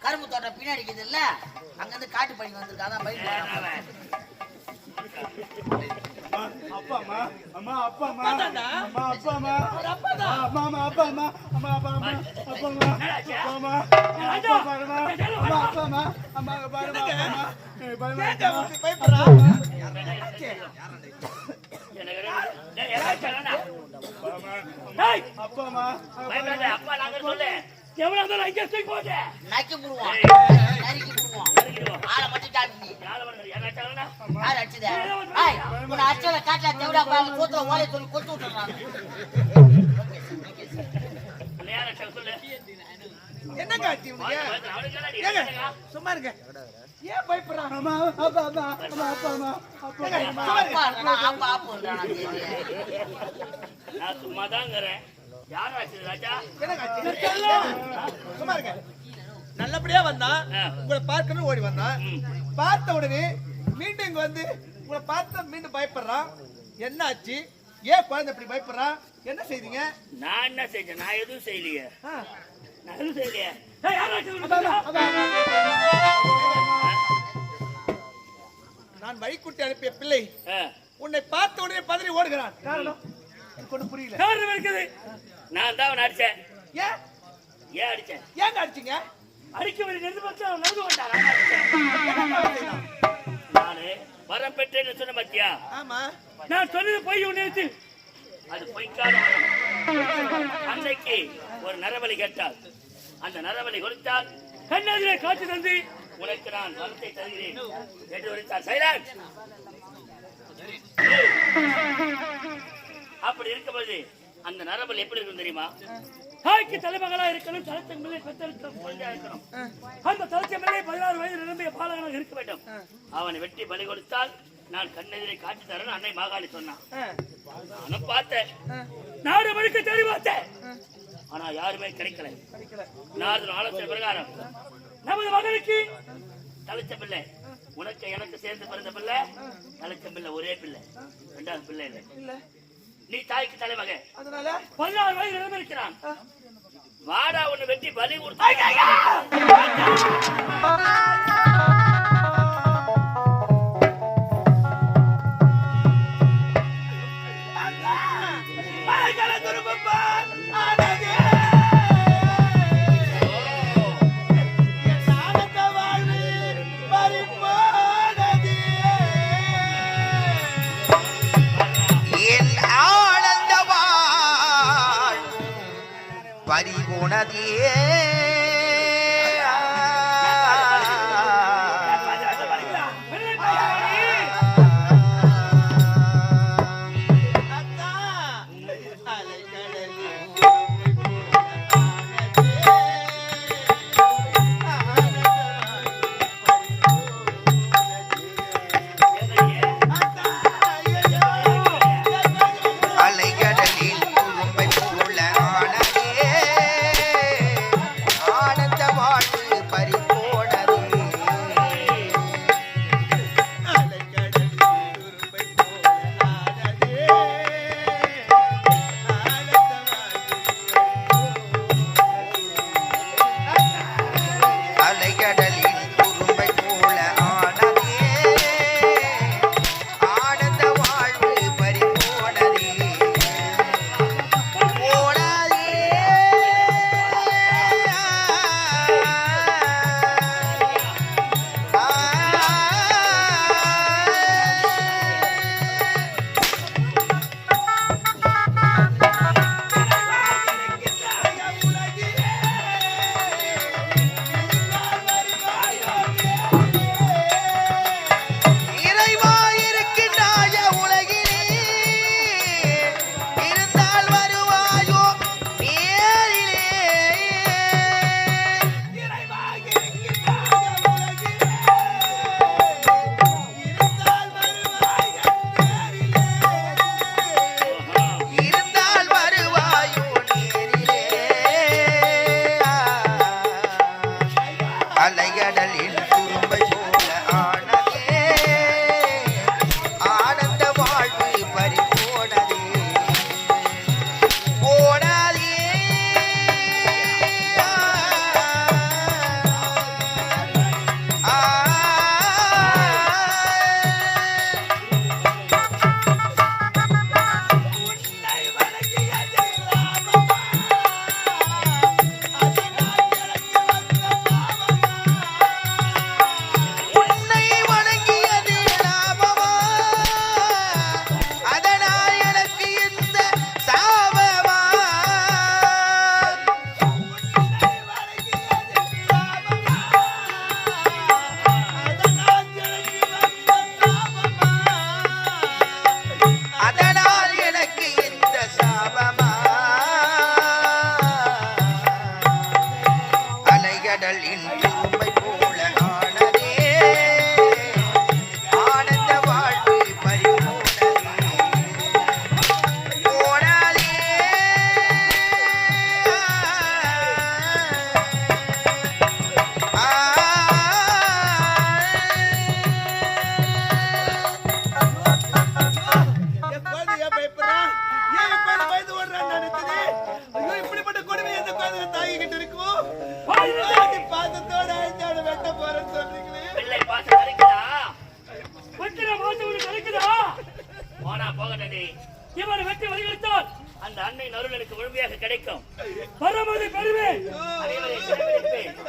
கரும்பு தோட்டம் பின்னாடி இருக்குது இல்ல, அங்க இருந்து காட்டு பணிக்கு வந்திருக்கா. அதான் பைக் அப்பா அம்மா அம்மா அப்பா அம்மா அம்மா அப்பா அம்மா அப்பா அம்மா அம்மா அப்பா அம்மா அம்மா அப்பா அம்மா அப்பா அம்மா அப்பா அம்மா அப்பா பாருமா அம்மா அப்பா அம்மா அம்மா பாருமா அம்மா பயமா பயப்படுறா அப்பா அம்மா அப்பா நாங்க சொல்லு எவ்வளவு தூரம் ஐயா தூக்கி போட்டு நக்கி போடுவோம், நறுக்கி போடுவோம். ஆளை மட்டும் டாக்டர் யார் அடிச்சதே? உன்னை அடிச்சல காட்டல தேவடா கூத்துல ஓலை சொல்லி கொத்து விட்டுறாங்க. என்ன காட்சி சும்மா இருங்க. ஏன் பயப்படுறான்? அம்மா அப்பா அம்மா அம்மா அப்பா அம்மா அப்பா அப்பா அப்பா நான் சும்மா தாங்கிறேன். யார் ஆச்சு ராஜா? என்ன காட்சி? சும்மா இருங்க. நல்லபடியா வந்தான், உங்களை பார்க்கணும் ஓடி வந்தான். பார்த்த உடனே மீண்டும் இங்க வந்து உங்களை பார்த்த மீண்டும் பயப்படுறான். என்ன ஆச்சு? ஏன் குழந்தை இப்படி பயப்படுறான்? என்ன செய்தீங்க? நான் என்ன செஞ்சேன்? நான் எதுவும் செய்யலையே. நான் எதுவும் செய்யலையே. நான் வழிகுட்டி அனுப்பிய பிள்ளை உன்னை பார்த்த உடனே பதறி ஓடுகிறான். காரணம் எனக்கு புரியல. காரணம் இருக்குது. நான் தான் அவனை அடிச்சேன். ஏன் ஏன் அடிச்சேன்? ஏங்க அடிச்சீங்க? அடிக்க வேண்டிய நெருப்பு பத்தி அவன் நடந்து வந்தான். நானு வரம் பெற்றேன்னு சொன்ன பத்தியா? ஆமா, நான் சொன்னது போய் உன்னை அது பொய்க்காத அன்னைக்கு ஒரு நரபலி கேட்டால் அந்த நரபலி கொடுத்தால் கண்ணாதிரை காட்சி தந்து உனக்கு நான் வரத்தை தருகிறேன் என்று உரைத்தார். சைலண்ட். அப்படி இருக்கும்போது அந்த நரபலி எப்படி இருக்கும் தெரியுமா? தாய்க்கு தலைமகளா இருக்கணும், தலைச்சன் பிள்ளை குழந்தையா இருக்கணும். அந்த தலைச்சன் பிள்ளை 16 வயது நிரம்பிய பாலகனாக இருக்க வேண்டும். அவனை வெட்டி பலி கொடுத்தால் நான் கண்ணெதிரை காட்சி தரேன் அன்னை மாகாளி சொன்னான். நானும் பார்த்தேன், நாடு மணிக்க தேடி பார்த்தேன். ஆனா யாருமே கிடைக்கல. நாரதன் ஆலோசனை பிரகாரம் நமது மகனுக்கு தலைச்ச பிள்ளை, உனக்கு எனக்கு சேர்ந்து பிறந்த பிள்ளை தலைச்ச பிள்ளை, ஒரே பிள்ளை, 2வது பிள்ளை இல்லை. நீ தாய்க்கு தலைமக, அதனால 16 வயது நிரம்பியிருக்கிறான். வாடா உன்னை வெட்டி பலி கொடுத்தா பறிபோனதே கடல் உண்மை போல ஆனதே ஆனந்த வாழ்வு பறிபோனதே போனதே இப்படிப்பட்ட கொடுமை எந்த குழந்தை தாங்கிக்கிட்டு இருக்கும் பாசத்தோட அழைச்சோட வெட்ட போறேன்னு சொல்றீங்களே பிள்ளை பாசம் கிடைக்குதா வெட்டின பாசம் உனக்கு கிடைக்குதா போனா போகட்டே இவனை வெட்டி வழிகெடுத்தால் அந்த அன்னை அருள் எனக்கு முழுமையாக கிடைக்கும் வரும்போது பெறுவேன் அனைவரை சிறைபிடிப்பேன்